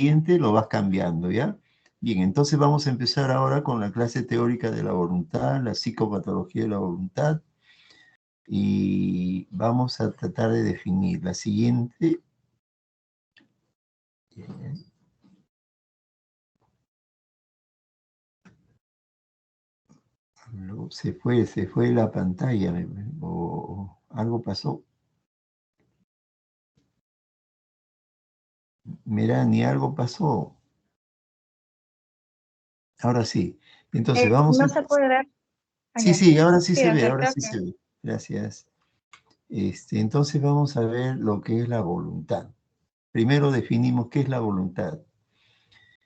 siguiente lo vas cambiando, ¿ya? Bien, entonces vamos a empezar ahora con la clase teórica de la voluntad, la psicopatología de la voluntad, y vamos a tratar de definir la siguiente. Se fue la pantalla, o algo pasó. Mira, ni algo pasó. Ahora sí. Entonces vamos a... No se puede ver. Sí, Ya. sí, ahora sí Sí, se ok, ve, ahora sí se gracias. ve. Gracias. Entonces vamos a ver lo que es la voluntad. Primero definimos qué es la voluntad.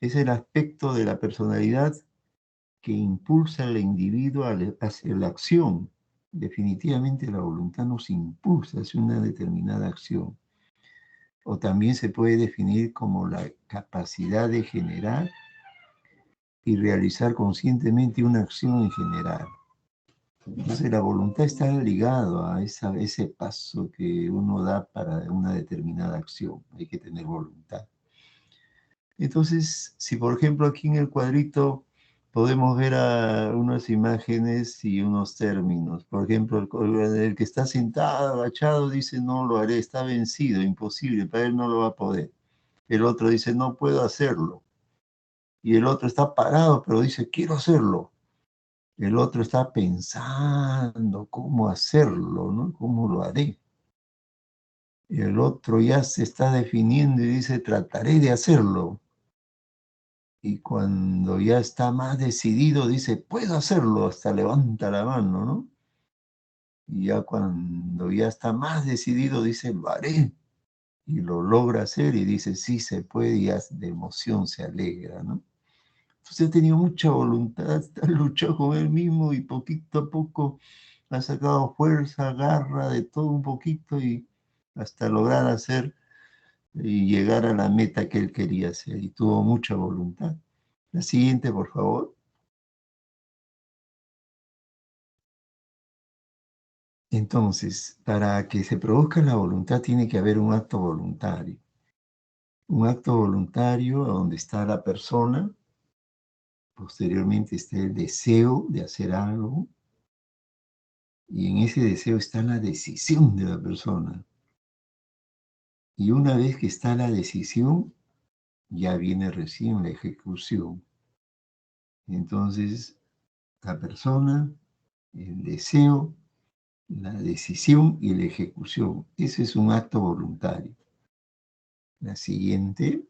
Es el aspecto de la personalidad que impulsa al individuo hacia la acción. Definitivamente la voluntad nos impulsa hacia una determinada acción. O también se puede definir como la capacidad de generar y realizar conscientemente una acción en general. Entonces la voluntad está ligado a ese paso que uno da para una determinada acción. Hay que tener voluntad. Entonces, si por ejemplo aquí en el cuadrito podemos ver unas imágenes y unos términos. Por ejemplo, el que está sentado, agachado, dice no lo haré, está vencido, imposible, para él no lo va a poder. El otro dice no puedo hacerlo. Y el otro está parado, pero dice quiero hacerlo. El otro está pensando cómo hacerlo, ¿no? ¿Cómo lo haré? Y el otro ya se está definiendo y dice trataré de hacerlo. Y cuando ya está más decidido, dice, puedo hacerlo, hasta levanta la mano, ¿no? Y ya cuando ya está más decidido, dice, lo haré. Y lo logra hacer y dice, sí se puede, y de emoción se alegra, ¿no? Entonces ha tenido mucha voluntad, ha luchado con él mismo y poquito a poco ha sacado fuerza, garra, de todo un poquito y hasta lograr hacer y llegar a la meta que él quería hacer. Y tuvo mucha voluntad. La siguiente, por favor. Entonces, para que se produzca la voluntad tiene que haber un acto voluntario. Un acto voluntario donde está la persona, posteriormente está el deseo de hacer algo, y en ese deseo está la decisión de la persona. Y una vez que está la decisión, ya viene recién la ejecución. Entonces, la persona, el deseo, la decisión y la ejecución. Ese es un acto voluntario. La siguiente.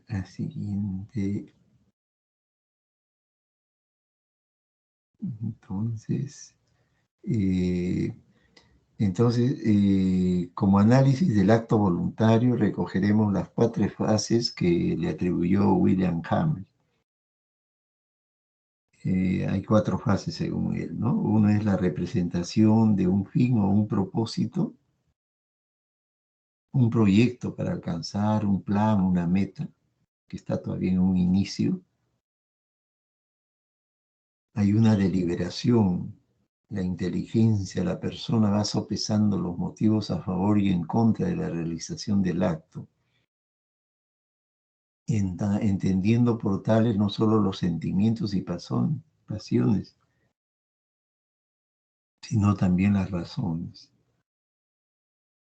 La siguiente. Entonces, eh, como análisis del acto voluntario, recogeremos las 4 fases que le atribuyó William James. Hay 4 fases según él, ¿no? Uno es la representación de un fin o un propósito, un proyecto para alcanzar, un plan, una meta, que está todavía en un inicio. Hay una deliberación, la inteligencia, la persona va sopesando los motivos a favor y en contra de la realización del acto, entendiendo por tales no solo los sentimientos y pasiones, sino también las razones.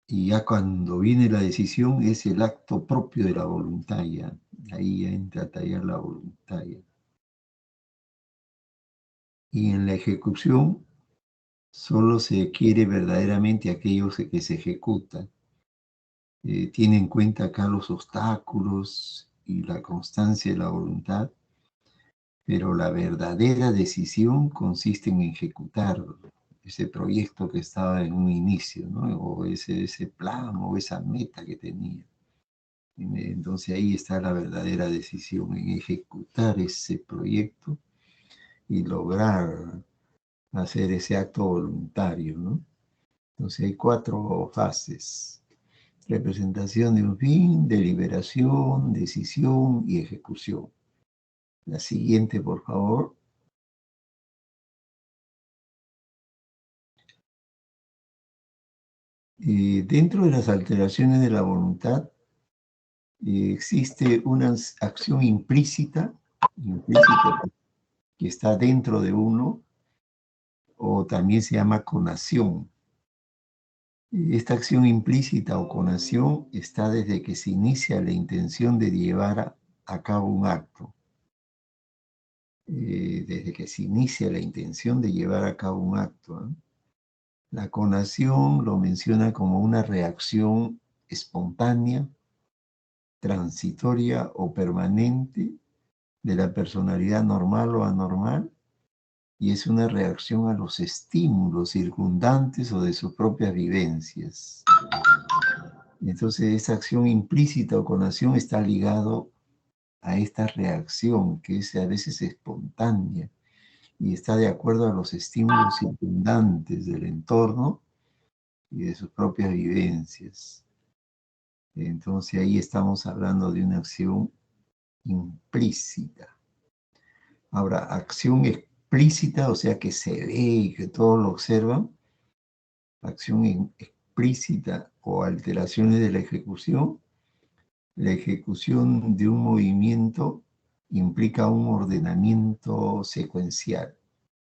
Y ya cuando viene la decisión es el acto propio de la voluntad, ya. Ahí ya entra a tallar la voluntad. Ya. Y en la ejecución solo se quiere verdaderamente aquello que se ejecuta. Tiene en cuenta acá los obstáculos y la constancia de la voluntad, pero la verdadera decisión consiste en ejecutar ese proyecto que estaba en un inicio, ¿no? O ese plan o esa meta que tenía. Entonces ahí está la verdadera decisión, en ejecutar ese proyecto y lograr hacer ese acto voluntario, ¿no? Entonces hay 4 fases: representación de un fin, deliberación, decisión y ejecución. La siguiente, por favor. Dentro de las alteraciones de la voluntad existe una acción implícita que está dentro de uno, o también se llama conación. Esta acción implícita o conación está desde que se inicia la intención de llevar a cabo un acto. Desde que se inicia la intención de llevar a cabo un acto, ¿eh? La conación lo menciona como una reacción espontánea, transitoria o permanente de la personalidad normal o anormal, y es una reacción a los estímulos circundantes o de sus propias vivencias. Entonces, esa acción implícita o conación está ligado a esta reacción que es a veces espontánea y está de acuerdo a los estímulos circundantes del entorno y de sus propias vivencias. Entonces ahí estamos hablando de una acción implícita. Ahora, acción explícita, o sea que se ve y que todos lo observan, acción explícita o alteraciones de la ejecución de un movimiento implica un ordenamiento secuencial.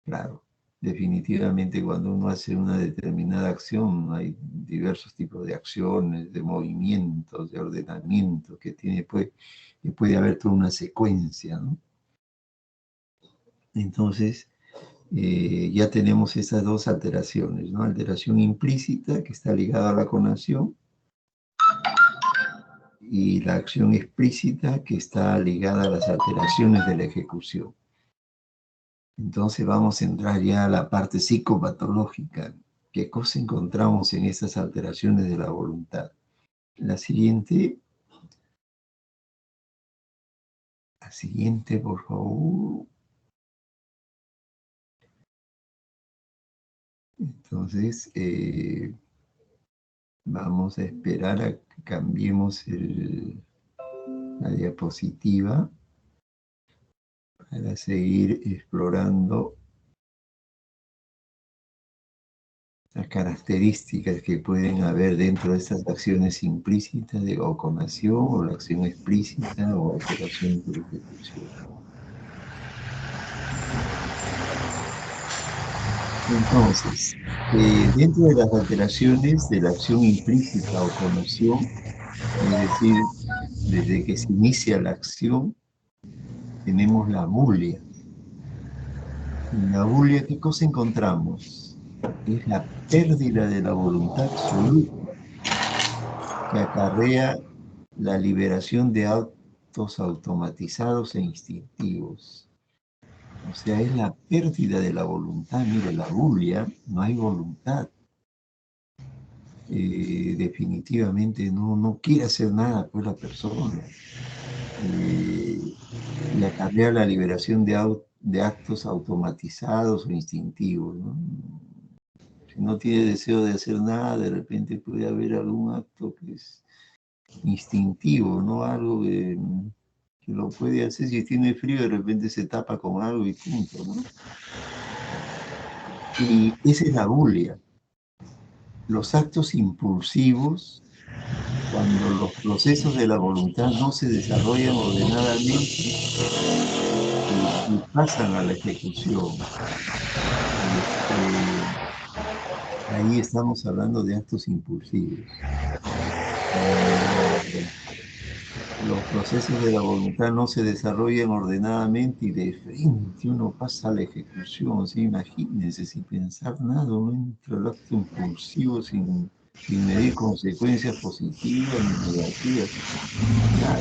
Claro, definitivamente cuando uno hace una determinada acción, hay diversos tipos de acciones, de movimientos, de ordenamiento que tiene, que puede haber toda una secuencia, ¿no? Entonces, ya tenemos esas dos alteraciones, ¿no? Alteración implícita, que está ligada a la conación, y la acción explícita, que está ligada a las alteraciones de la ejecución. Entonces vamos a entrar ya a la parte psicopatológica. ¿Qué cosa encontramos en esas alteraciones de la voluntad? La siguiente, por favor. Entonces, vamos a esperar a que cambiemos la diapositiva para seguir explorando las características que pueden haber dentro de estas acciones implícitas de o conación, o la acción explícita, o alteración de ejecución. Entonces, dentro de las alteraciones de la acción implícita o conación, es decir, desde que se inicia la acción, tenemos la bulia. En la bulia, ¿qué cosa encontramos? Es la pérdida de la voluntad absoluta que acarrea la liberación de actos automatizados e instintivos. O sea, es la pérdida de la voluntad. Mire, la bulia, no hay voluntad. Definitivamente no quiere hacer nada pues la persona. Y acarrea la liberación de actos automatizados o instintivos, ¿no? Si no tiene deseo de hacer nada, de repente puede haber algún acto que es instintivo, ¿no? Algo que lo puede hacer. Si tiene frío, de repente se tapa con algo y punto, ¿no? Y esa es la bulia. Los actos impulsivos, cuando los procesos de la voluntad no se desarrollan ordenadamente y pasan a la ejecución. Ahí estamos hablando de actos impulsivos. Los procesos de la voluntad no se desarrollan ordenadamente y de frente uno pasa a la ejecución. ¿Sí? Imagínense, sin pensar nada, uno entra al acto impulsivo sin medir consecuencias positivas ni negativas. Nada.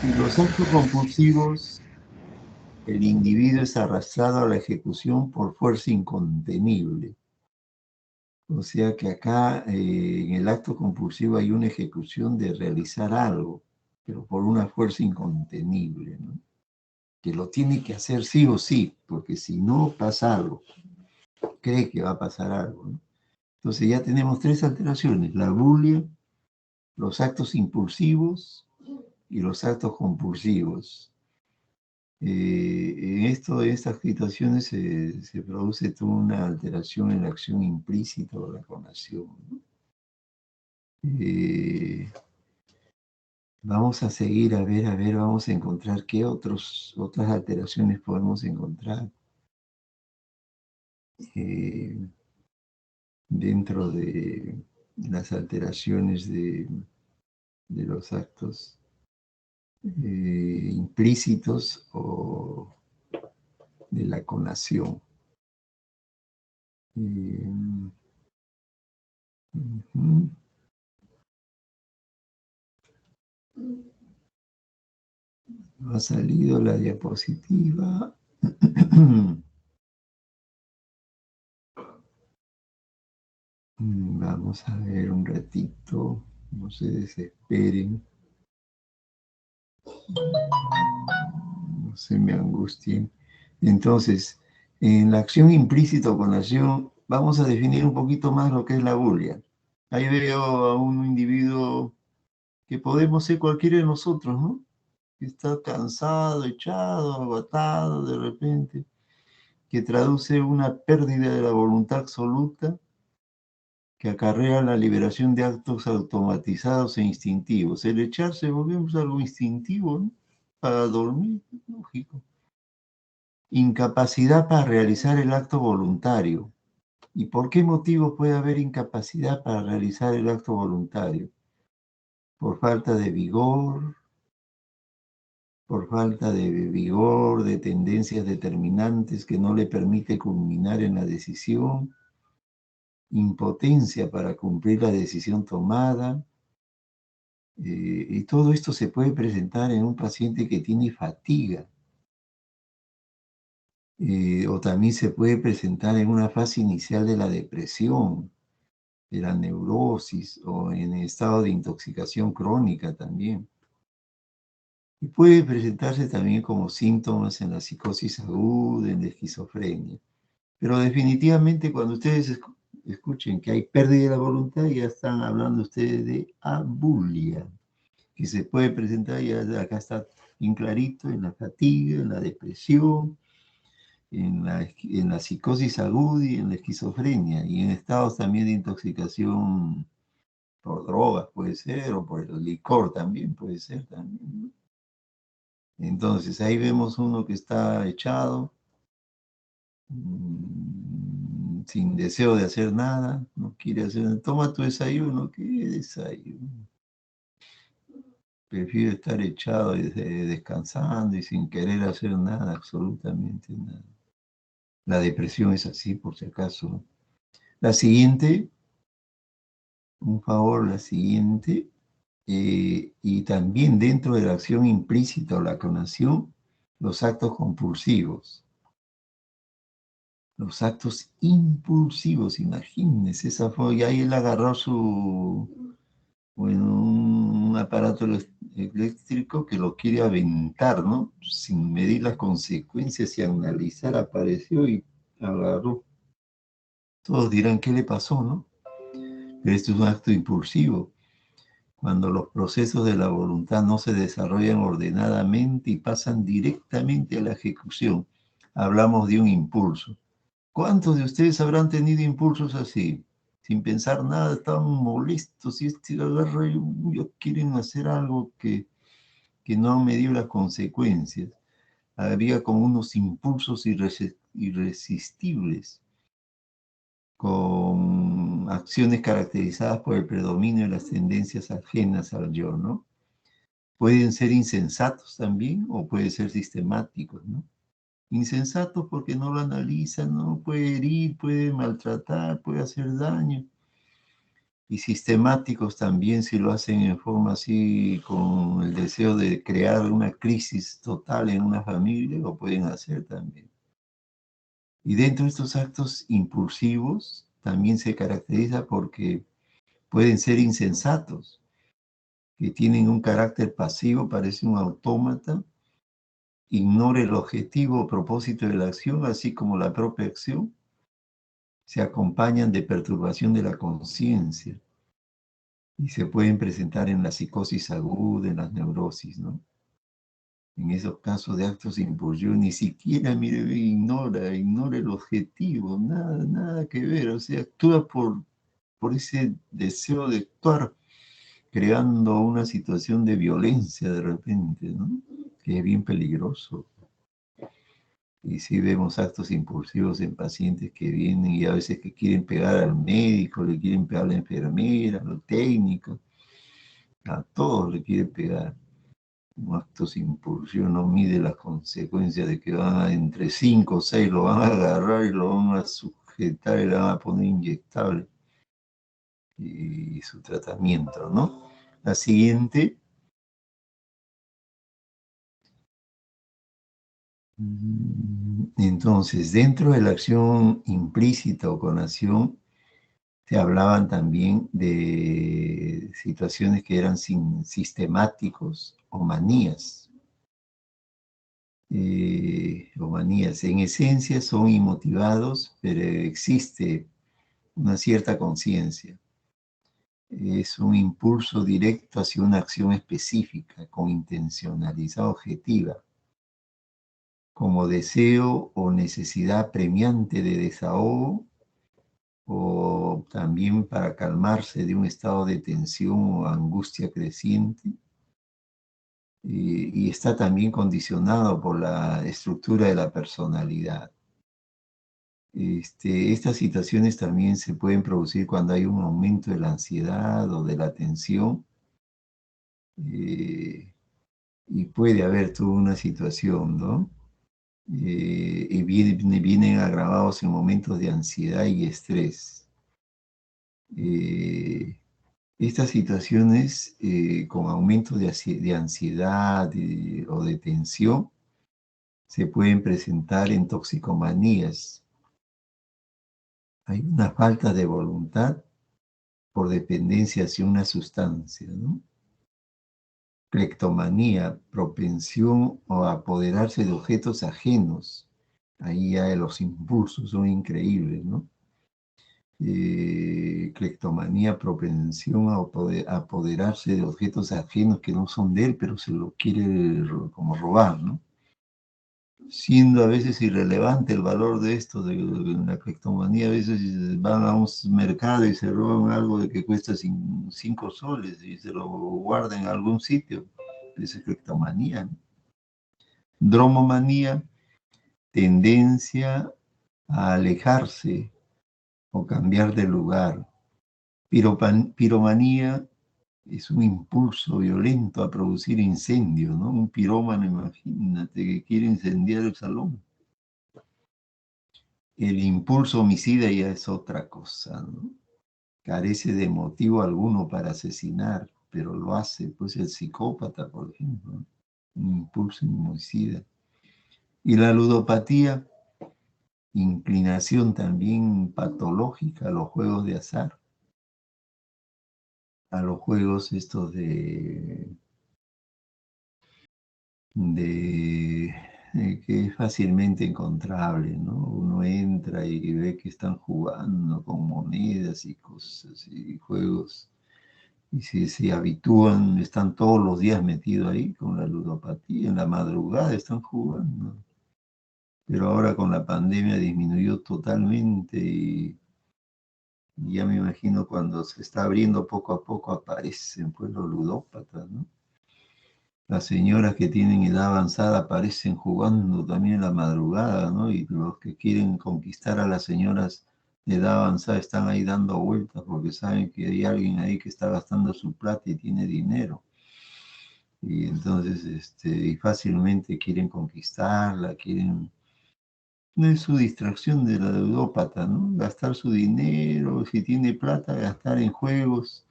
Y los actos compulsivos, el individuo es arrastrado a la ejecución por fuerza incontenible. O sea que acá en el acto compulsivo hay una ejecución de realizar algo, pero por una fuerza incontenible, ¿no? Que lo tiene que hacer sí o sí, porque si no pasa algo, cree que va a pasar algo, ¿no? Entonces ya tenemos tres alteraciones: la bulia, los actos impulsivos y los actos compulsivos. En estas situaciones se produce toda una alteración en la acción implícita o la conación, ¿no? Eh, Vamos a seguir, a ver, vamos a encontrar qué otras alteraciones podemos encontrar eh, dentro de las alteraciones de los actos implícitos o de la conación. Eh, ujú. No ha salido la diapositiva. Vamos a ver un ratito, no se desesperen, no se me angustien. Entonces, en la acción implícita o conación, vamos a definir un poquito más lo que es la bulia. Ahí veo a un individuo que podemos ser cualquiera de nosotros, ¿no? Que está cansado, echado, agotado de repente, que traduce una pérdida de la voluntad absoluta que acarrea la liberación de actos automatizados e instintivos. El echarse volvemos algo instintivo, ¿no? Para dormir, lógico. Incapacidad para realizar el acto voluntario. ¿Y por qué motivo puede haber incapacidad para realizar el acto voluntario? Por falta de vigor, de tendencias determinantes que no le permite culminar en la decisión, impotencia para cumplir la decisión tomada, y todo esto se puede presentar en un paciente que tiene fatiga, o también se puede presentar en una fase inicial de la depresión, de la neurosis o en estado de intoxicación crónica también. Y puede presentarse también como síntomas en la psicosis aguda, en la esquizofrenia. Pero definitivamente cuando ustedes escuchen que hay pérdida de la voluntad, ya están hablando ustedes de abulia, que se puede presentar, ya acá está bien clarito, en la fatiga, en la depresión, en la psicosis aguda y en la esquizofrenia, y en estados también de intoxicación por drogas puede ser, o por el licor también puede ser también, ¿no? Entonces ahí vemos uno que está echado, sin deseo de hacer nada, no quiere hacer nada. Toma tu desayuno, ¿qué desayuno? Prefiero estar echado y descansando y sin querer hacer nada, absolutamente nada. La depresión es así, por si acaso. La siguiente, un favor, la siguiente, y también dentro de la acción implícita o la clonación, los actos compulsivos. Los actos impulsivos, imagínense, esa fue, y ahí él agarró bueno, un aparato eléctrico que lo quiere aventar, ¿no? Sin medir las consecuencias y analizar, apareció y agarró. Todos dirán, ¿qué le pasó, no? Pero esto es un acto impulsivo, cuando los procesos de la voluntad no se desarrollan ordenadamente y pasan directamente a la ejecución. Hablamos de un impulso. ¿Cuántos de ustedes habrán tenido impulsos así? Sin pensar nada, estaban molestos y este agarra y quieren hacer algo que no me dio las consecuencias. Había como unos impulsos irresistibles, con acciones caracterizadas por el predominio de las tendencias ajenas al yo, ¿no? Pueden ser insensatos también o pueden ser sistemáticos, ¿no? Insensatos porque no lo analizan, no puede herir, puede maltratar, puede hacer daño. Y sistemáticos también si lo hacen en forma así, con el deseo de crear una crisis total en una familia, lo pueden hacer también. Y dentro de estos actos impulsivos también se caracteriza porque pueden ser insensatos, que tienen un carácter pasivo, parece un autómata, ignora el objetivo o propósito de la acción, así como la propia acción, se acompañan de perturbación de la conciencia y se pueden presentar en la psicosis aguda, en las neurosis, ¿no? En esos casos de actos impulsivos, ni siquiera, mire, ignora el objetivo, nada que ver, o sea, actúa por ese deseo de actuar, creando una situación de violencia de repente, ¿no? Que es bien peligroso. Y sí vemos actos impulsivos en pacientes que vienen y a veces que quieren pegar al médico, le quieren pegar a la enfermera, a los técnicos, a todos le quieren pegar. Actos impulsivos no mide las consecuencias de que van entre 5 o 6 lo van a agarrar y lo van a sujetar y le van a poner inyectable y su tratamiento, ¿no? La siguiente. Entonces, dentro de la acción implícita o con acción, se hablaban también de situaciones que eran sistemáticos o manías. O manías. En esencia son inmotivados, pero existe una cierta conciencia. Es un impulso directo hacia una acción específica, con intencionalidad objetiva, como deseo o necesidad premiante de desahogo, o también para calmarse de un estado de tensión o angustia creciente, y está también condicionado por la estructura de la personalidad. Estas situaciones también se pueden producir cuando hay un aumento de la ansiedad o de la tensión, eh, y puede haber toda una situación, ¿no? Y vienen agravados en momentos de ansiedad y estrés. Eh, Estas situaciones con aumento de ansiedad o de tensión se pueden presentar en toxicomanías. Hay una falta de voluntad por dependencia hacia una sustancia, ¿no? Cleptomanía, propensión a apoderarse de objetos ajenos. Ahí ya los impulsos son increíbles, ¿no? Cleptomanía, propensión a apoderarse de objetos ajenos que no son de él, pero se lo quiere como robar, ¿no? Siendo a veces irrelevante el valor de esto, de la cleptomanía, a veces van a un mercado y se roban algo de que cuesta 5 soles y se lo guardan en algún sitio. Esa es cleptomanía, ¿no? Dromomanía, tendencia a alejarse o cambiar de lugar. Piromanía es un impulso violento a producir incendios, ¿no? Un pirómano, imagínate, que quiere incendiar el salón. El impulso homicida ya es otra cosa, ¿no? Carece de motivo alguno para asesinar, pero lo hace, pues el psicópata, por ejemplo, ¿no? Un impulso homicida. Y la ludopatía, inclinación también patológica a los juegos de azar, a los juegos estos de que es fácilmente encontrable, ¿no? Uno entra y ve que están jugando con monedas y cosas y juegos, y se habitúan, están todos los días metidos ahí con la ludopatía, en la madrugada están jugando. Pero ahora con la pandemia disminuyó totalmente y ya me imagino cuando se está abriendo poco a poco aparecen pues los ludópatas, ¿no? Las señoras que tienen edad avanzada aparecen jugando también en la madrugada, ¿no? Y los que quieren conquistar a las señoras de edad avanzada están ahí dando vueltas porque saben que hay alguien ahí que está gastando su plata y tiene dinero. Y entonces, y fácilmente quieren conquistarla, quieren... No es su distracción de la ludópata, ¿no? Gastar su dinero, si tiene plata, gastar en juegos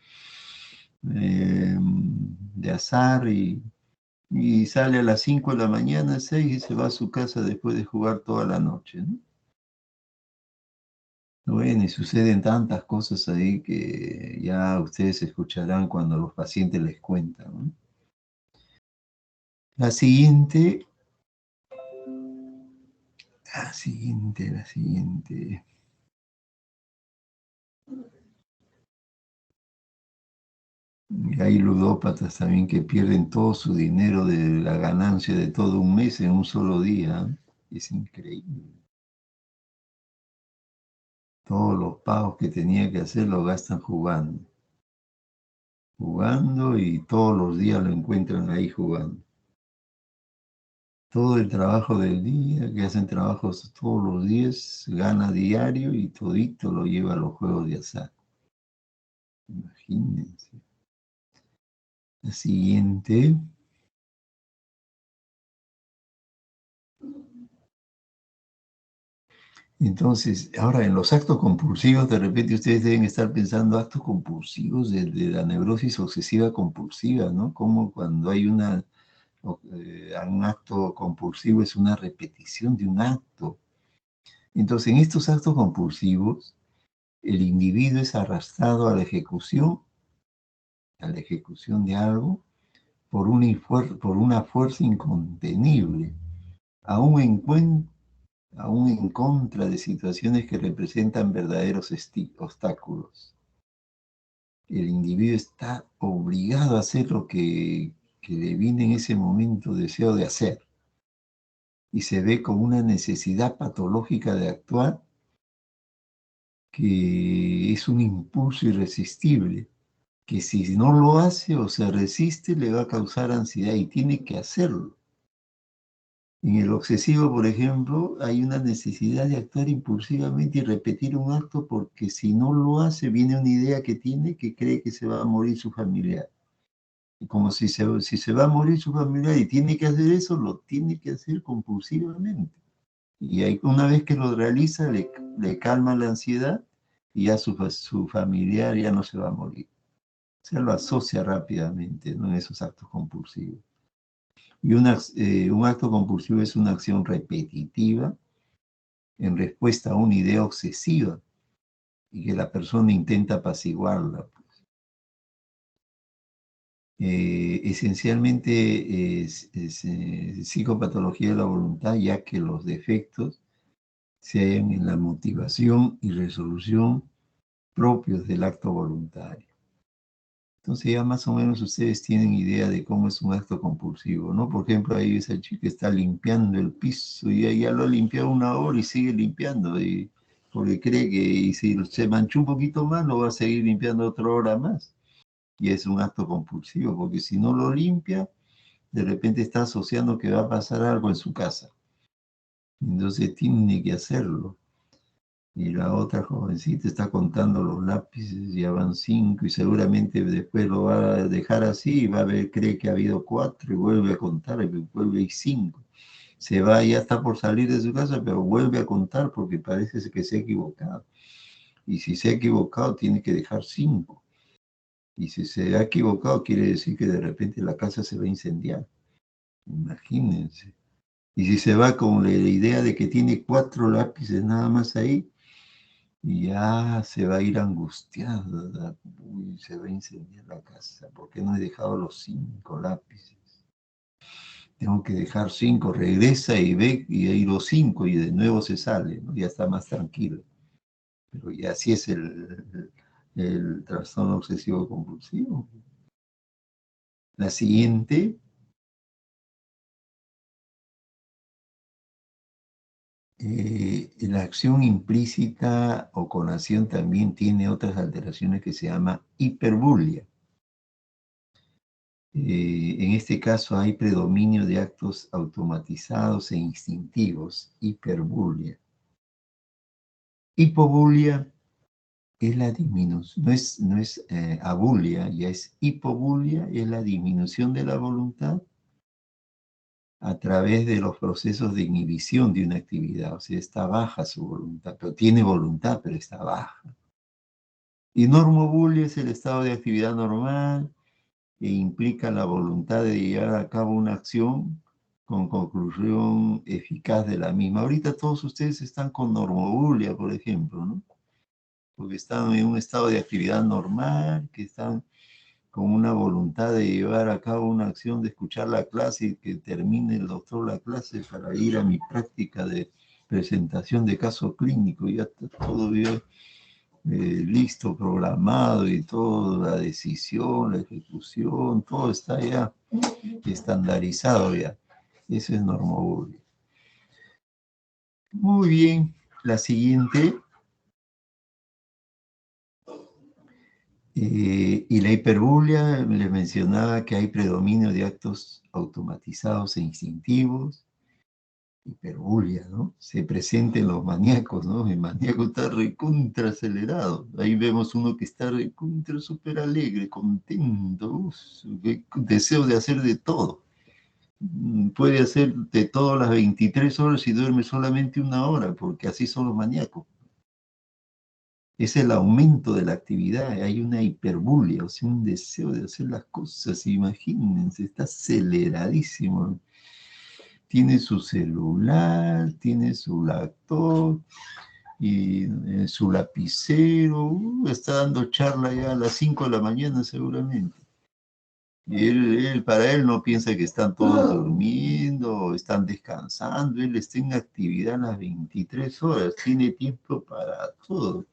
de azar y sale a las 5 de la mañana, 6 y se va a su casa después de jugar toda la noche, ¿no? Bueno, y suceden tantas cosas ahí que ya ustedes escucharán cuando los pacientes les cuentan, ¿no? La siguiente, la siguiente. Y hay ludópatas también que pierden todo su dinero de la ganancia de todo un mes en un solo día. Es increíble. Todos los pagos que tenía que hacer los gastan jugando. Jugando y todos los días lo encuentran ahí jugando. Todo el trabajo del día, que hacen trabajos todos los días, gana diario y todito lo lleva a los juegos de azar. Imagínense. La siguiente. Entonces, ahora en los actos compulsivos, de repente ustedes deben estar pensando actos compulsivos de la neurosis obsesiva compulsiva, ¿no? Como cuando hay un acto compulsivo es una repetición de un acto. Entonces, en estos actos compulsivos, el individuo es arrastrado a la ejecución de algo por una fuerza incontenible, aún aún en contra de situaciones que representan verdaderos obstáculos. El individuo está obligado a hacer lo que le viene en ese momento deseo de hacer y se ve como una necesidad patológica de actuar que es un impulso irresistible, que si no lo hace o se resiste le va a causar ansiedad y tiene que hacerlo. En el obsesivo, por ejemplo, hay una necesidad de actuar impulsivamente y repetir un acto porque si no lo hace, viene una idea que tiene que cree que se va a morir su familiar. Y como si se va a morir su familiar y tiene que hacer eso, lo tiene que hacer compulsivamente. Y una vez que lo realiza, le calma la ansiedad y ya su familiar ya no se va a morir. O sea, lo asocia rápidamente, ¿no? En esos actos compulsivos. Y un acto compulsivo es una acción repetitiva en respuesta a una idea obsesiva y que la persona intenta apaciguarla. Esencialmente es psicopatología de la voluntad, ya que los defectos se hallan en la motivación y resolución propios del acto voluntario. Entonces ya más o menos ustedes tienen idea de cómo es un acto compulsivo, ¿no? Por ejemplo, ahí esa chica está limpiando el piso y ya lo ha limpiado una hora y sigue limpiando, porque cree que y si se manchó un poquito más, lo va a seguir limpiando otra hora más. Y es un acto compulsivo, porque si no lo limpia, de repente está asociando que va a pasar algo en su casa. Entonces tiene que hacerlo. Y la otra jovencita está contando los lápices, ya van 5 y seguramente después lo va a dejar así y va a ver, cree que ha habido 4 y vuelve a contar y vuelve y 5. Se va, ya está por salir de su casa, pero vuelve a contar porque parece que se ha equivocado. Y si se ha equivocado, tiene que dejar 5. Y si se ha equivocado, quiere decir que de repente la casa se va a incendiar. Imagínense. Y si se va con la idea de que tiene 4 lápices nada más ahí, y ya se va a ir angustiada, uy, se va a incendiar la casa, ¿por qué no he dejado los 5 lápices? Tengo que dejar 5, regresa y ve, y hay los 5 y de nuevo se sale, ¿no? Ya está más tranquilo. Pero ya así es el trastorno obsesivo compulsivo. La siguiente, la acción implícita o con acción también tiene otras alteraciones que se llama hiperbulia. En este caso hay predominio de actos automatizados e instintivos, hiperbulia. Hipobulia es la disminución, no es abulia, ya es hipobulia, es la disminución de la voluntad a través de los procesos de inhibición de una actividad. O sea, está baja su voluntad, pero tiene voluntad, pero está baja. Y normobulia es el estado de actividad normal, que implica la voluntad de llevar a cabo una acción con conclusión eficaz de la misma. Ahorita todos ustedes están con normobulia, por ejemplo, ¿no? Porque están en un estado de actividad normal, que están con una voluntad de llevar a cabo una acción, de escuchar la clase y que termine el doctor la clase para ir a mi práctica de presentación de caso clínico. Ya está todo bien, listo, programado y todo, la decisión, la ejecución, todo está ya estandarizado ya. Eso es normoburgia. Muy bien, la siguiente. Y la hiperbulia, les mencionaba que hay predominio de actos automatizados e instintivos. Hiperbulia, ¿no? Se presenta en los maníacos, ¿no? El maníaco está recontra acelerado. Ahí vemos uno que está recontra súper alegre, contento, deseo de hacer de todo. Puede hacer de todo las 23 horas y duerme solamente una hora, porque así son los maníacos. Es el aumento de la actividad, hay una hiperbulia, o sea, un deseo de hacer las cosas, imagínense, está aceleradísimo. Tiene su celular, tiene su laptop y su lapicero, está dando charla ya a las 5 de la mañana seguramente. Y para él no piensa que están todos durmiendo o están descansando, él está en actividad las 23 horas, tiene tiempo para todo.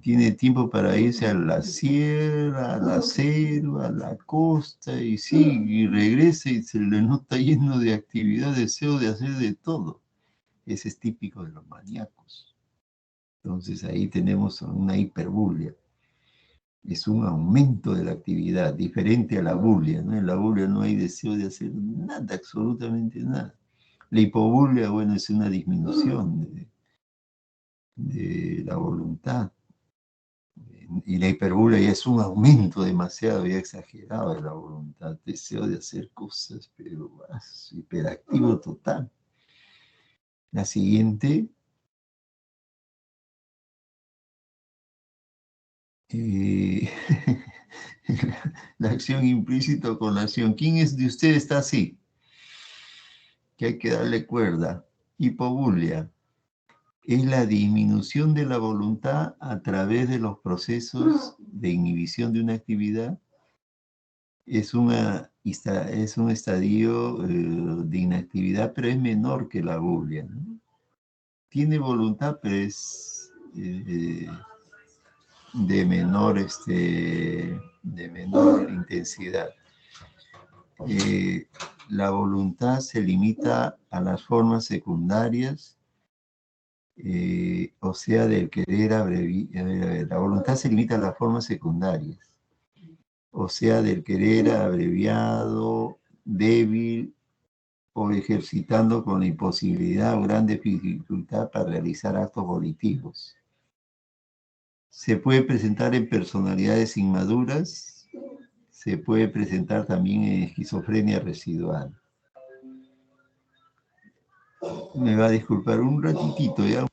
Tiene tiempo para irse a la sierra, a la selva, a la costa, y sí, y regresa y se le nota lleno de actividad, deseo de hacer de todo. Ese es típico de los maníacos. Entonces ahí tenemos una hiperbulia. Es un aumento de la actividad, diferente a la bulia, ¿no? En la bulia no hay deseo de hacer nada, absolutamente nada. La hipobulia, bueno, es una disminución de la voluntad. Y la hiperbulia ya es un aumento demasiado ya exagerado de la voluntad, deseo de hacer cosas, pero hiperactivo total. La siguiente, eh, la acción implícita con la acción. ¿Quién es de ustedes está así? Que hay que darle cuerda. Hipobulia es la disminución de la voluntad a través de los procesos de inhibición de una actividad. Es un estadio de inactividad, pero es menor que la bulia, ¿no? Tiene voluntad, pero es de menor intensidad. La voluntad se limita a las formas secundarias, o sea, del querer abreviar. La voluntad se limita a las formas secundarias, o sea, del querer abreviado, débil o ejercitando con la imposibilidad o gran dificultad para realizar actos volitivos. Se puede presentar en personalidades inmaduras, se puede presentar también en esquizofrenia residual. Me va a disculpar un ratitito, ¿ya?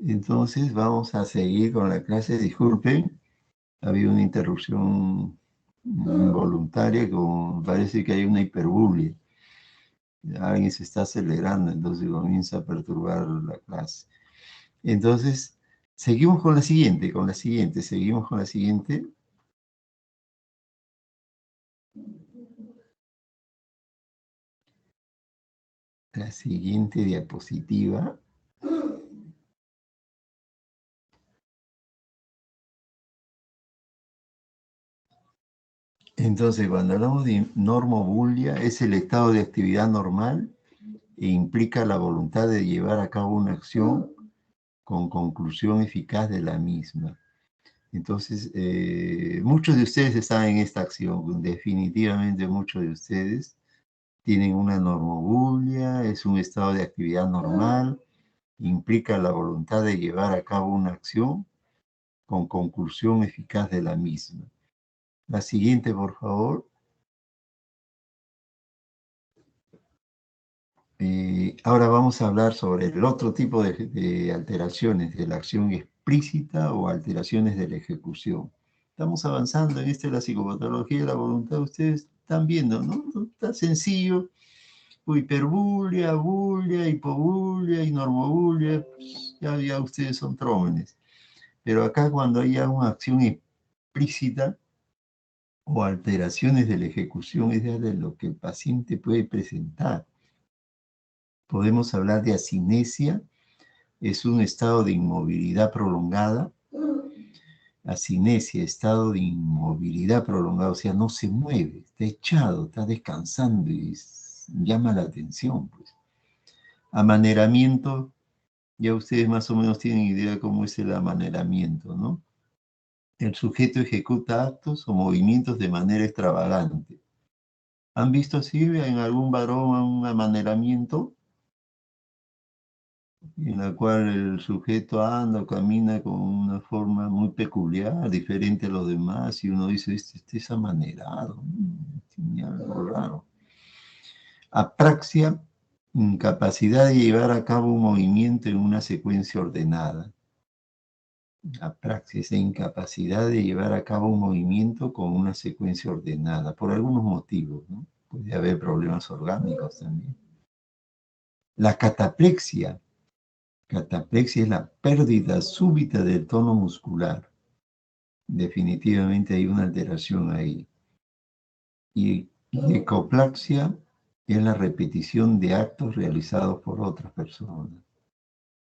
Entonces vamos a seguir con la clase. Disculpen, había una interrupción involuntaria, como parece que hay una hiperbulia. Alguien se está acelerando, entonces comienza a perturbar la clase. Entonces, seguimos seguimos con la siguiente. La siguiente diapositiva. Entonces, cuando hablamos de normobulia, es el estado de actividad normal e implica la voluntad de llevar a cabo una acción con conclusión eficaz de la misma. Entonces, muchos de ustedes están en esta acción, definitivamente muchos de ustedes tienen una normobulia, es un estado de actividad normal, implica la voluntad de llevar a cabo una acción con conclusión eficaz de la misma. La siguiente, por favor. Ahora vamos a hablar sobre el otro tipo de alteraciones de la acción explícita o alteraciones de la ejecución. Estamos avanzando en la psicopatología de la voluntad. Ustedes están viendo, ¿no? Está sencillo. Hiperbulia, bulia, hipobulia y normobulia. Pues, ya ustedes son trómenes. Pero acá cuando haya una acción explícita o alteraciones de la ejecución, es de lo que el paciente puede presentar. Podemos hablar de asinesia, es un estado de inmovilidad prolongada. Asinesia, estado de inmovilidad prolongada, o sea, no se mueve, está echado, está descansando y llama la atención, pues. Amaneramiento, ya ustedes más o menos tienen idea de cómo es el amaneramiento, ¿no? El sujeto ejecuta actos o movimientos de manera extravagante. ¿Han visto así en algún varón un amaneramiento? En la cual el sujeto anda o camina con una forma muy peculiar, diferente a los demás, y uno dice, este es amanerado, tiene algo raro. Apraxia, incapacidad de llevar a cabo un movimiento en una secuencia ordenada. Apraxia es la incapacidad de llevar a cabo un movimiento con una secuencia ordenada, por algunos motivos, ¿no? Puede haber problemas orgánicos también. La cataplexia. Cataplexia es la pérdida súbita del tono muscular. Definitivamente hay una alteración ahí. Y ecoplaxia es la repetición de actos realizados por otras personas.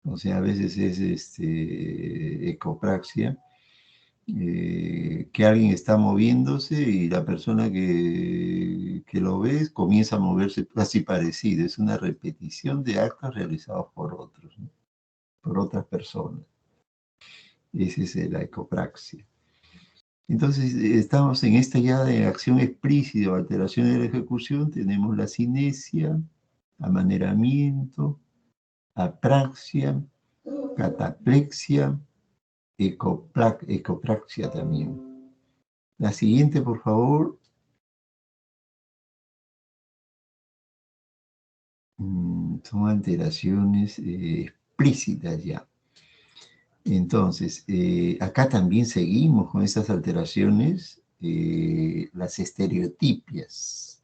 O sea, a veces es ecopraxia, que alguien está moviéndose y la persona que lo ve comienza a moverse casi parecido. Es una repetición de actos realizados por otros, ¿no? Por otras personas. Esa es la ecopraxia. Entonces, estamos en esta ya de acción explícita o alteración de la ejecución. Tenemos la cinesia, amaneramiento, apraxia, cataplexia, ecopraxia también. La siguiente, por favor. Son alteraciones explícitas ya. Entonces, acá también seguimos con esas alteraciones, las estereotipias.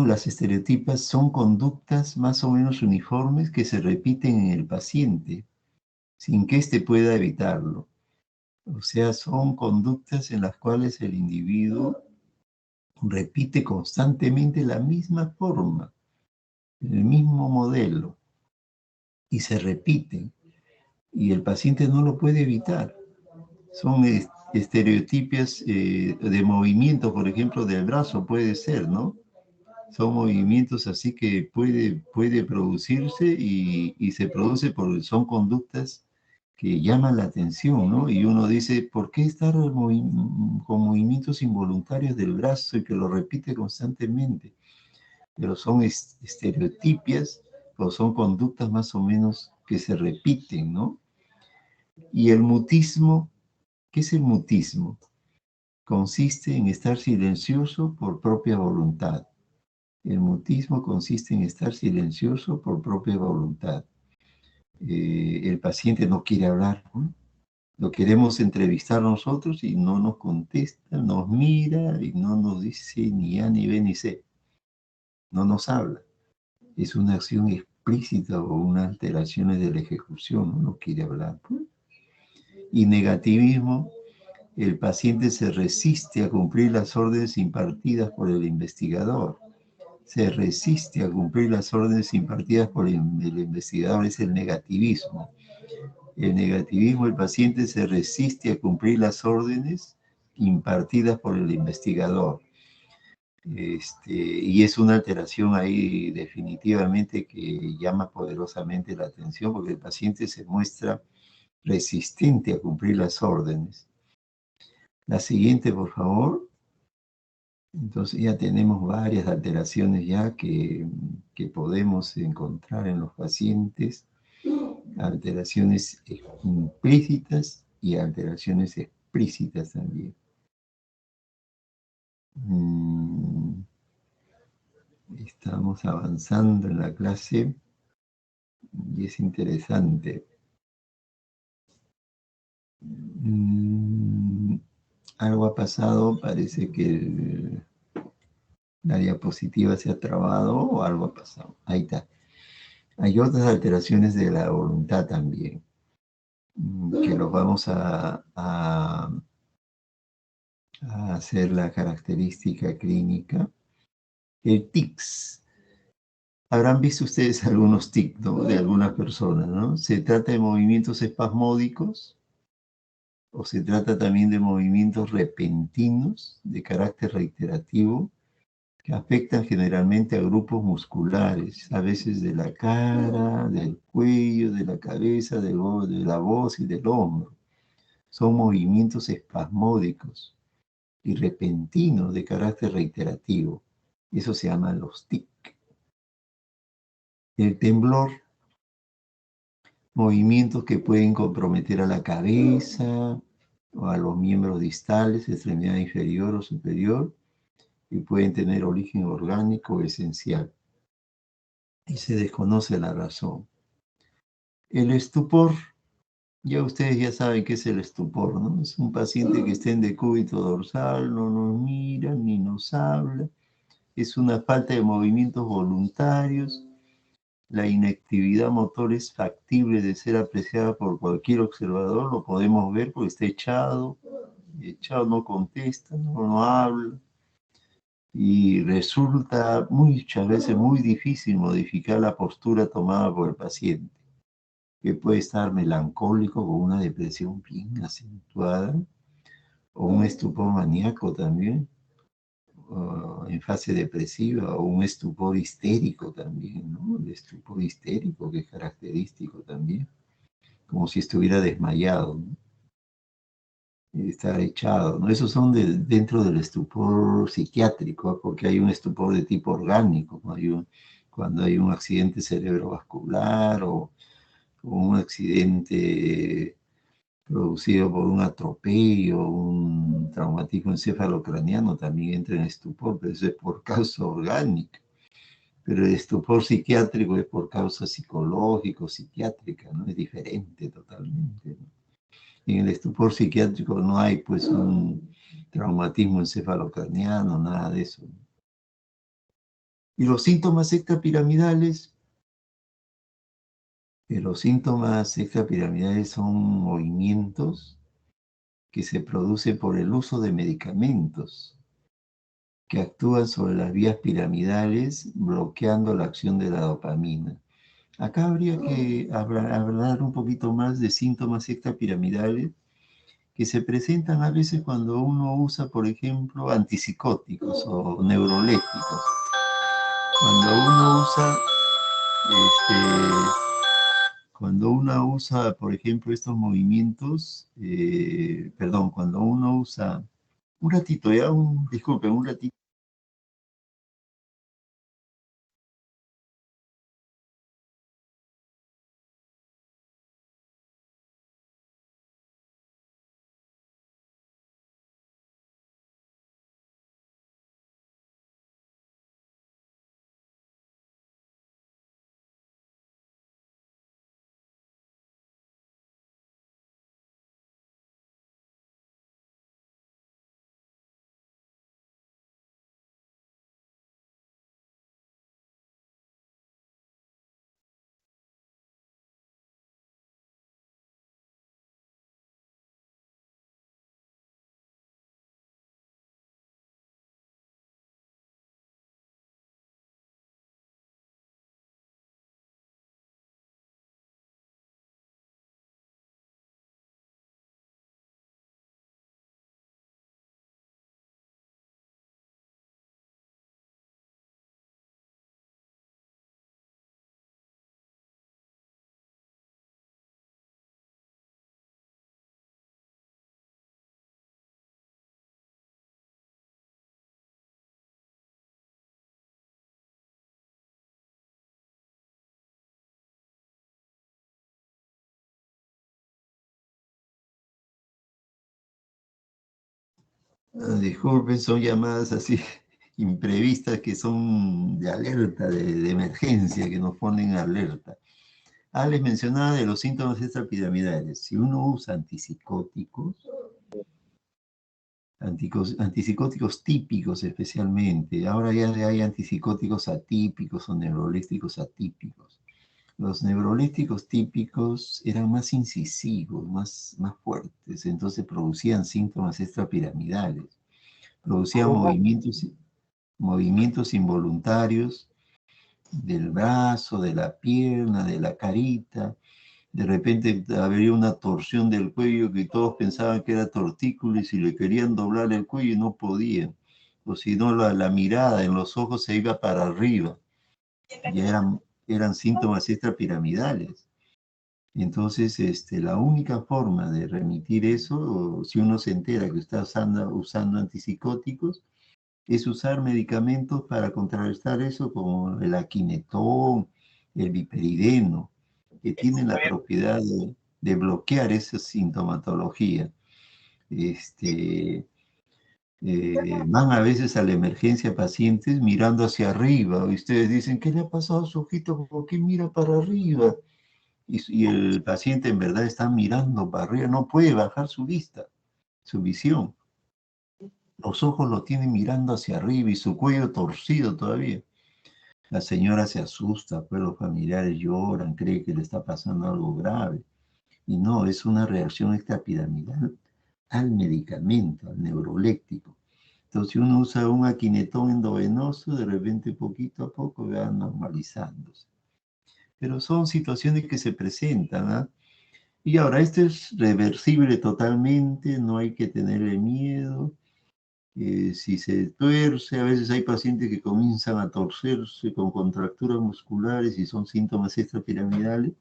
Las estereotipas son conductas más o menos uniformes que se repiten en el paciente, sin que éste pueda evitarlo. O sea, son conductas en las cuales el individuo repite constantemente la misma forma, el mismo modelo, y se repiten, y el paciente no lo puede evitar. Son estereotipias de movimiento, por ejemplo, del brazo, puede ser, ¿no? Son movimientos así que puede producirse y se produce porque son conductas que llaman la atención, ¿no? Y uno dice, ¿por qué estar con movimientos involuntarios del brazo y que lo repite constantemente? Pero son estereotipias o son conductas más o menos que se repiten, ¿no? Y el mutismo, ¿qué es el mutismo? Consiste en estar silencioso por propia voluntad. El mutismo consiste en estar silencioso por propia voluntad. El paciente no quiere hablar, ¿no? Lo queremos entrevistar nosotros y no nos contesta, nos mira y no nos dice ni A, ni B, ni C. No nos habla. Es una acción explícita o una alteración de la ejecución, no quiere hablar. Y negativismo, el paciente se resiste a cumplir las órdenes impartidas por el investigador. Se resiste a cumplir las órdenes impartidas por el investigador, es el negativismo. El negativismo, el paciente se resiste a cumplir las órdenes impartidas por el investigador. Y es una alteración ahí definitivamente que llama poderosamente la atención porque el paciente se muestra resistente a cumplir las órdenes. La siguiente, por favor. Entonces ya tenemos varias alteraciones ya que podemos encontrar en los pacientes, alteraciones implícitas y alteraciones explícitas también. Estamos avanzando en la clase y es interesante. Mm, algo ha pasado, parece que la diapositiva se ha trabado o algo ha pasado. Ahí está. Hay otras alteraciones de la voluntad también, que los vamos a hacer la característica clínica. El tics. Habrán visto ustedes algunos tics, ¿no?, de algunas personas, ¿no? Se trata de movimientos espasmódicos o se trata también de movimientos repentinos de carácter reiterativo que afectan generalmente a grupos musculares, a veces de la cara, del cuello, de la cabeza, de la voz y del hombro. Son movimientos espasmódicos y repentinos de carácter reiterativo. Eso se llama los TIC. El temblor, movimientos que pueden comprometer a la cabeza o a los miembros distales, extremidad inferior o superior, y pueden tener origen orgánico o esencial. Y se desconoce la razón. El estupor, ya ustedes ya saben qué es el estupor, ¿no? Es un paciente que está en decúbito dorsal, no nos mira ni nos habla, es una falta de movimientos voluntarios, la inactividad motor es factible de ser apreciada por cualquier observador, lo podemos ver porque está echado no contesta, no habla, y resulta muchas veces muy difícil modificar la postura tomada por el paciente, que puede estar melancólico con una depresión bien acentuada, o un estupor maníaco también, en fase depresiva, o un estupor histérico también, ¿no? El estupor histérico, que es característico también, como si estuviera desmayado, ¿no? Estar echado, ¿no? Esos son dentro del estupor psiquiátrico, ¿eh? Porque hay un estupor de tipo orgánico, ¿no? Cuando hay un accidente cerebrovascular o un accidente producido por un atropello, un traumatismo encefalocraniano, también entra en estupor, pero eso es por causa orgánica. Pero el estupor psiquiátrico es por causa psicológico, psiquiátrica, ¿no? Es diferente totalmente, ¿no? En el estupor psiquiátrico no hay pues un traumatismo encefalocraniano, nada de eso. Y los síntomas extrapiramidales son movimientos que se producen por el uso de medicamentos que actúan sobre las vías piramidales, bloqueando la acción de la dopamina. Acá habría que hablar un poquito más de síntomas extrapiramidales que se presentan a veces cuando uno usa, por ejemplo, antipsicóticos o neuroléticos. Cuando uno usa, este, cuando uno usa, por ejemplo, estos movimientos, perdón, cuando uno usa, un ratito, ya, disculpen, un ratito. Disculpen, son llamadas así imprevistas que son de alerta, de emergencia, que nos ponen alerta. Les mencionaba de los síntomas extrapiramidales. Si uno usa antipsicóticos, antipsicóticos típicos especialmente, ahora ya hay antipsicóticos atípicos o neurolépticos atípicos. Los neurolépticos típicos eran más incisivos, más fuertes, entonces producían síntomas extrapiramidales, producían movimientos involuntarios del brazo, de la pierna, de la carita. De repente había una torsión del cuello que todos pensaban que era tortícolis y si le querían doblar el cuello no podían. O si no, la mirada en los ojos se iba para arriba. Ya eran síntomas extrapiramidales. Entonces, la única forma de remitir eso, si uno se entera que está usando antipsicóticos, es usar medicamentos para contrarrestar eso, como el aquinetón, el viperideno, que tienen la propiedad de bloquear esa sintomatología. Van a veces a la emergencia pacientes mirando hacia arriba, y ustedes dicen, ¿qué le ha pasado a su ojito? ¿Por qué mira para arriba? Y el paciente en verdad está mirando para arriba, no puede bajar su vista, su visión. Los ojos lo tienen mirando hacia arriba y su cuello torcido todavía. La señora se asusta, pues los familiares lloran, cree que le está pasando algo grave. Y no, es una reacción extrapiramidal al medicamento, al neuroléptico. Entonces, si uno usa un aquinetón endovenoso, de repente poquito a poco va normalizándose. Pero son situaciones que se presentan, ¿ah? Y ahora, esto es reversible totalmente, no hay que tenerle miedo. Si se tuerce, a veces hay pacientes que comienzan a torcerse con contracturas musculares y son síntomas extrapiramidales.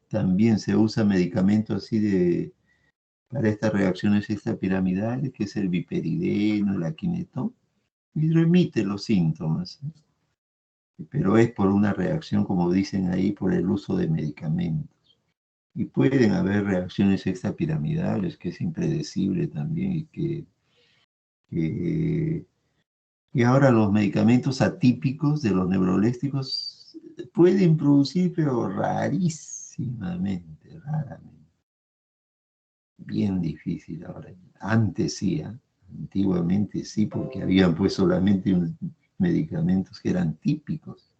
También se usa medicamento así para estas reacciones extrapiramidales, que es el viperideno, el aquinetón, y remite los síntomas. Pero es por una reacción, como dicen ahí, por el uso de medicamentos. Y pueden haber reacciones extrapiramidales, que es impredecible también que y ahora los medicamentos atípicos de los neurolépticos pueden producir, pero rarísimamente, raramente. Bien difícil ahora. Antes sí, antiguamente sí, porque habían pues solamente medicamentos que eran típicos,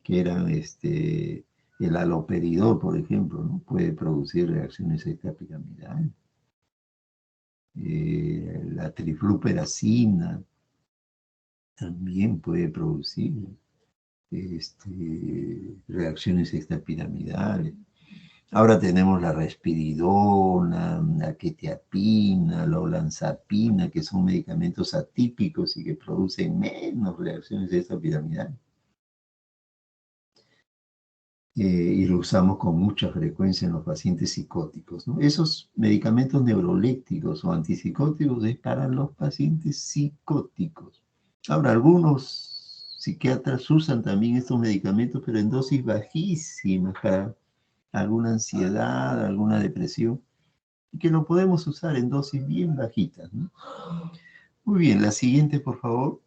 que eran el haloperidol, por ejemplo, ¿no? Puede producir reacciones extrapiramidales. La trifluperacina también puede producir reacciones extrapiramidales. Ahora tenemos la respiridona, la quetiapina, la olanzapina, que son medicamentos atípicos y que producen menos reacciones extrapiramidales. Y lo usamos con mucha frecuencia en los pacientes psicóticos, ¿no? Esos medicamentos neurolépticos o antipsicóticos es para los pacientes psicóticos. Ahora, algunos psiquiatras usan también estos medicamentos, pero en dosis bajísimas para alguna ansiedad, alguna depresión, y que lo podemos usar en dosis bien bajitas, ¿no? Muy bien, la siguiente, por favor.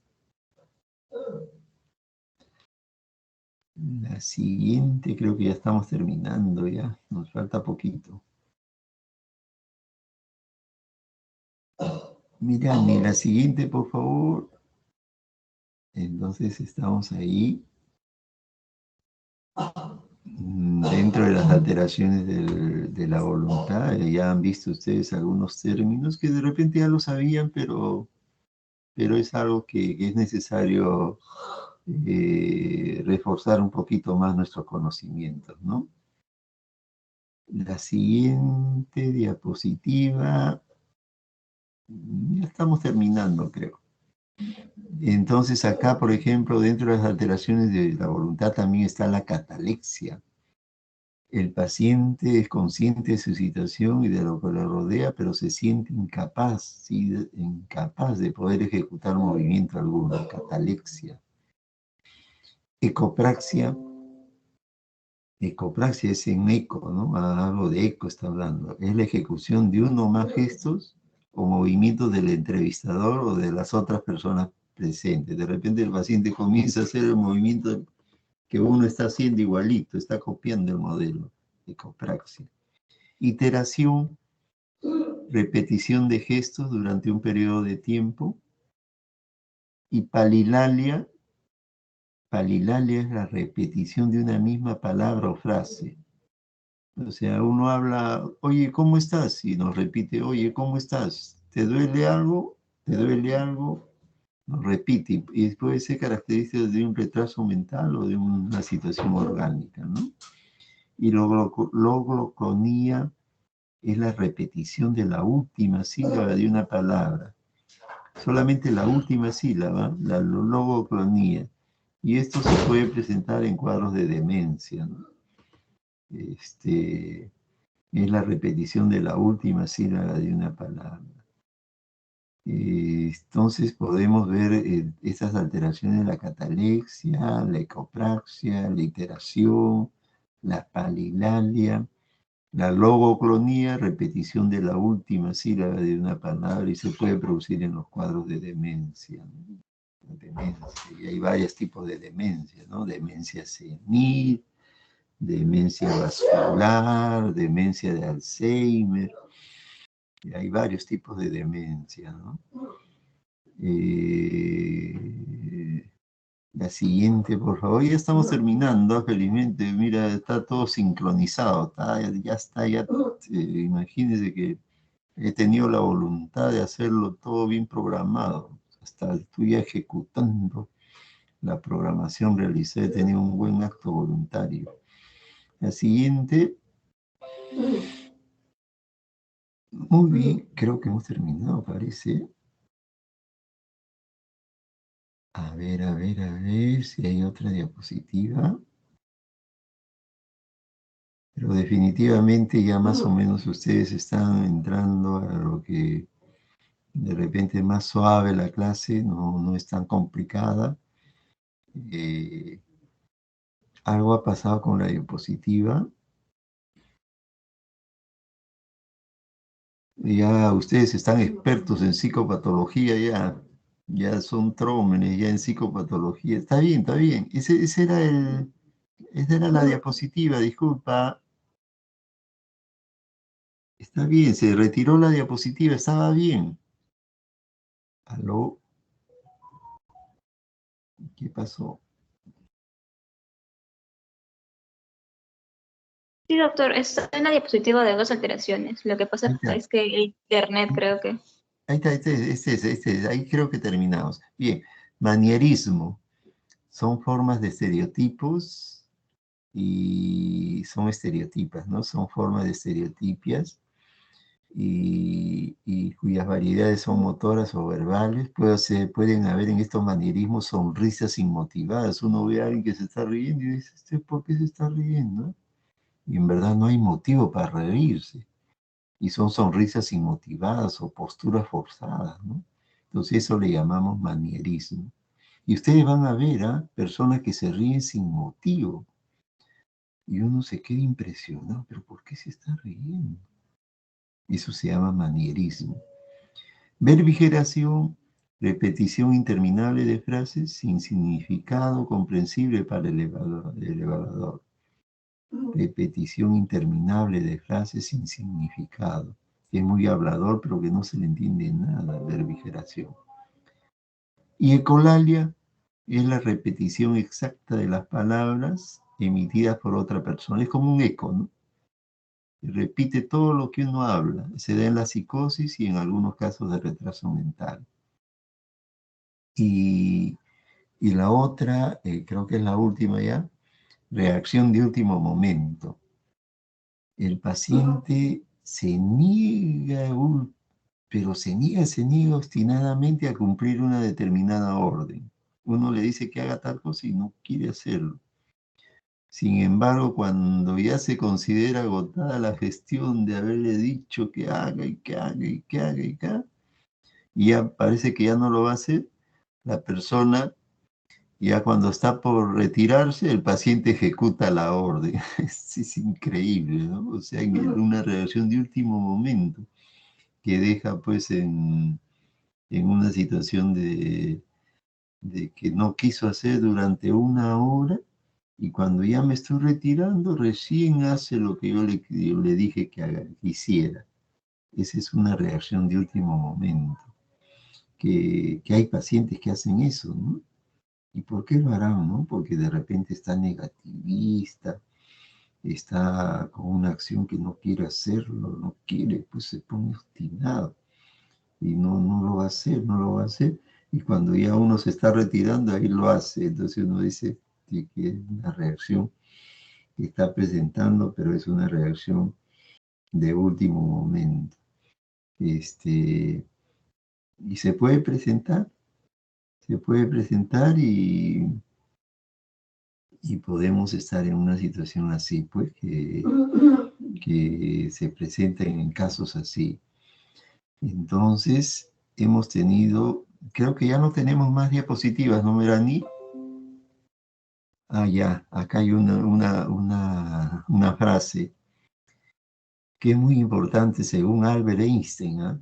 La siguiente, creo que ya estamos terminando, ya nos falta poquito. Mirani, la siguiente, por favor. Entonces estamos ahí. Dentro de las alteraciones de la voluntad, ya han visto ustedes algunos términos que de repente ya lo sabían, pero es algo que es necesario reforzar un poquito más nuestros conocimientos, ¿no? La siguiente diapositiva, ya estamos terminando, creo. Entonces acá, por ejemplo, dentro de las alteraciones de la voluntad también está la catalexia. El paciente es consciente de su situación y de lo que le rodea, pero se siente incapaz, ¿sí? Incapaz de poder ejecutar movimiento alguno, catalexia. Ecopraxia. Ecopraxia es en eco, ¿no? Algo de eco está hablando. Es la ejecución de uno o más gestos o movimientos del entrevistador o de las otras personas presentes. De repente el paciente comienza a hacer el movimiento que uno está haciendo igualito, está copiando el modelo, ecopraxia. Iteración, repetición de gestos durante un periodo de tiempo. Y palilalia, palilalia es la repetición de una misma palabra o frase. O sea, uno habla, oye, ¿cómo estás? Y nos repite, oye, ¿cómo estás? ¿Te duele algo? ¿Te duele algo? Nos repite. Y puede ser característica de un retraso mental o de una situación orgánica, ¿no? Y logloconía es la repetición de la última sílaba de una palabra. Solamente la última sílaba, la logoclonía. Y esto se puede presentar en cuadros de demencia, ¿no? Es la repetición de la última sílaba de una palabra. Entonces podemos ver estas alteraciones, la catalexia, la ecopraxia, la iteración, la palilalia, la logoclonía, repetición de la última sílaba de una palabra, y se puede producir en los cuadros de demencia, ¿no? Demencia. Y hay varios tipos de demencia, ¿no? Demencia senil, demencia vascular, demencia de Alzheimer. Y hay varios tipos de demencia, ¿no? La siguiente, por favor. Ya estamos terminando, felizmente. Mira, está todo sincronizado. Ya está, ya. Imagínense que he tenido la voluntad de hacerlo todo bien programado. Hasta estoy ejecutando la programación realizada. He tenido un buen acto voluntario. La siguiente. Muy bien, creo que hemos terminado, parece. A ver si hay otra diapositiva. Pero definitivamente ya más o menos ustedes están entrando a lo que de repente es más suave la clase, no es tan complicada. Algo ha pasado con la diapositiva. Ya ustedes están expertos en psicopatología, ya son trómenes, ya en psicopatología. Está bien, está bien. Esa era la diapositiva, disculpa. Está bien, se retiró la diapositiva, estaba bien. ¿Aló? ¿Qué pasó? Sí, doctor, está en la diapositiva de dos alteraciones. Lo que Ahí pasa está. es que el internet creo que... Ahí está, ahí creo que terminamos. Bien, manierismo. Son formas de estereotipos y son estereotipas, ¿no? Son formas de estereotipias y cuyas variedades son motoras o verbales. Pueden haber en estos manierismos sonrisas inmotivadas. Uno ve a alguien que se está riendo y dice, ¿este por qué se está riendo? Y en verdad no hay motivo para reírse. Y son sonrisas inmotivadas o posturas forzadas, ¿no? Entonces eso le llamamos manierismo. Y ustedes van a ver a personas que se ríen sin motivo. Y uno se queda impresionado, pero ¿por qué se está riendo? Eso se llama manierismo. Verbigeración, repetición interminable de frases sin significado comprensible para el evaluador. Repetición interminable de frases sin significado. Es muy hablador, pero que no se le entiende nada, verbigeración. Y ecolalia es la repetición exacta de las palabras emitidas por otra persona. Es como un eco, ¿no? Repite todo lo que uno habla. Se da en la psicosis y en algunos casos de retraso mental. Y, y la otra, creo que es la última ya, reacción de último momento. El paciente pero se niega obstinadamente a cumplir una determinada orden. Uno le dice que haga tal cosa y no quiere hacerlo. Sin embargo, cuando ya se considera agotada la gestión de haberle dicho que haga y que haga y que haga y que haga, y ya parece que ya no lo va a hacer, la persona, ya cuando está por retirarse, el paciente ejecuta la orden. Es increíble, ¿no? O sea, en una reacción de último momento que deja pues en una situación de que no quiso hacer durante una hora Y cuando ya me estoy retirando, recién hace lo que yo le dije que haga, que hiciera. Esa es una reacción de último momento. Que hay pacientes que hacen eso, ¿no? ¿Y por qué lo harán, no? Porque de repente está negativista, está con una acción que no quiere hacerlo, no quiere, pues se pone obstinado y no lo va a hacer, no lo va a hacer. Y cuando ya uno se está retirando, ahí lo hace. Entonces uno dice que es una reacción que está presentando, pero es una reacción de último momento. Y se puede presentar y podemos estar en una situación así, pues, que se presenta en casos así. Entonces, hemos tenido, creo que ya no tenemos más diapositivas, ¿no, Melanie? Ah, ya, acá hay una frase que es muy importante según Albert Einstein, ¿ah?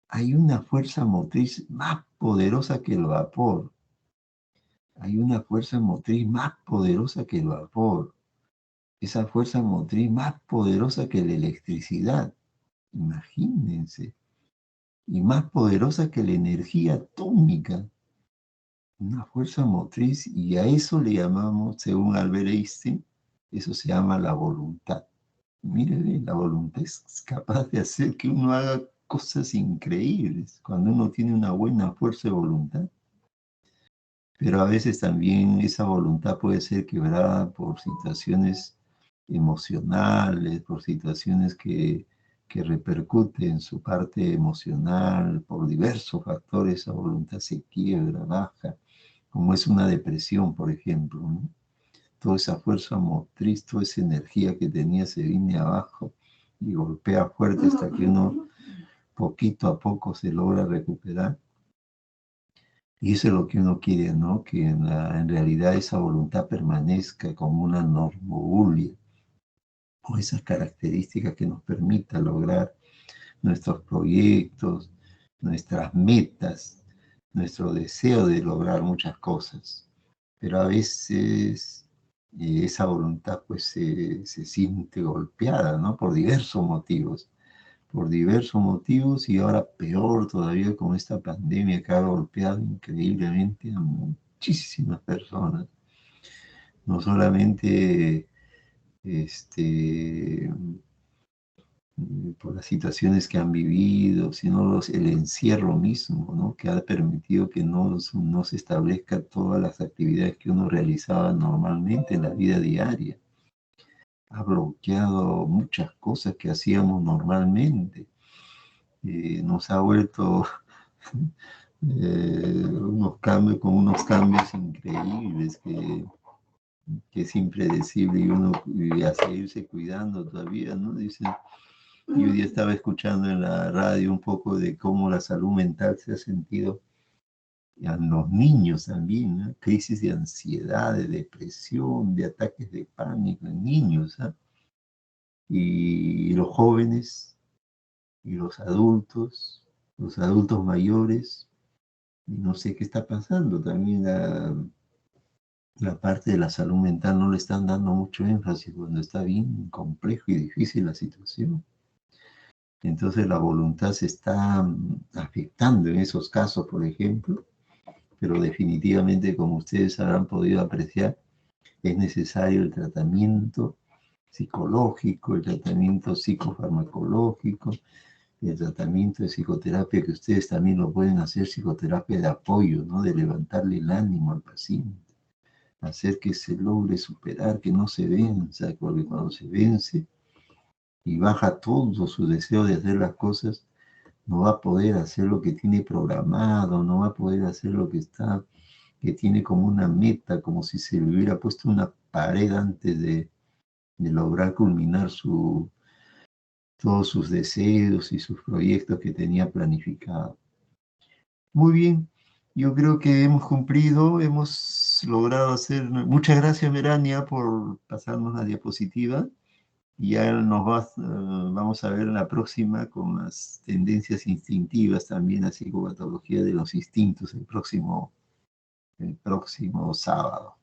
Hay una fuerza motriz más poderosa que el vapor. Hay una fuerza motriz más poderosa que el vapor. Esa fuerza motriz más poderosa que la electricidad. Imagínense. Y más poderosa que la energía atómica. Una fuerza motriz, y a eso le llamamos, según Albert Einstein, eso se llama la voluntad. Mire, la voluntad es capaz de hacer que uno haga cosas increíbles cuando uno tiene una buena fuerza de voluntad. Pero a veces también esa voluntad puede ser quebrada por situaciones emocionales, por situaciones que repercuten en su parte emocional, por diversos factores, esa voluntad se quiebra, baja, como es una depresión, por ejemplo, ¿no? Toda esa fuerza motriz, toda esa energía que tenía se viene abajo y golpea fuerte hasta que uno poquito a poco se logra recuperar. Y eso es lo que uno quiere, ¿no? Que en realidad esa voluntad permanezca como una normobulia, o esas características que nos permita lograr nuestros proyectos, nuestras metas, nuestro deseo de lograr muchas cosas. Pero a veces esa voluntad pues se siente golpeada, ¿no? Por diversos motivos y ahora peor todavía con esta pandemia que ha golpeado increíblemente a muchísimas personas. No solamente este, por las situaciones que han vivido, sino el encierro mismo, ¿no? Que ha permitido que no se establezcan todas las actividades que uno realizaba normalmente en la vida diaria. Ha bloqueado muchas cosas que hacíamos normalmente. Nos ha vuelto con unos cambios increíbles que es impredecible y a seguirse cuidando todavía, ¿no? Dice, y hoy día estaba escuchando en la radio un poco de cómo la salud mental se ha sentido en los niños también, ¿no? Crisis de ansiedad, de depresión, de ataques de pánico en niños, ¿ah? Y los jóvenes y los adultos mayores, y no sé qué está pasando también. La parte de la salud mental no le están dando mucho énfasis cuando está bien complejo y difícil la situación. Entonces la voluntad se está afectando en esos casos, por ejemplo, pero definitivamente, como ustedes habrán podido apreciar, es necesario el tratamiento psicológico, el tratamiento psicofarmacológico, el tratamiento de psicoterapia, que ustedes también lo pueden hacer, psicoterapia de apoyo, ¿no? De levantarle el ánimo al paciente, hacer que se logre superar, que no se venza, porque cuando se vence y baja todo su deseo de hacer las cosas, no va a poder hacer lo que tiene programado, no va a poder hacer lo que tiene como una meta, como si se le hubiera puesto una pared antes de lograr culminar todos sus deseos y sus proyectos que tenía planificado. Muy bien, yo creo que hemos cumplido, hemos logrado hacer. Muchas gracias, Melania, por pasarnos la diapositiva. Y ya vamos a ver en la próxima con las tendencias instintivas también, la psicopatología de los instintos, el próximo sábado.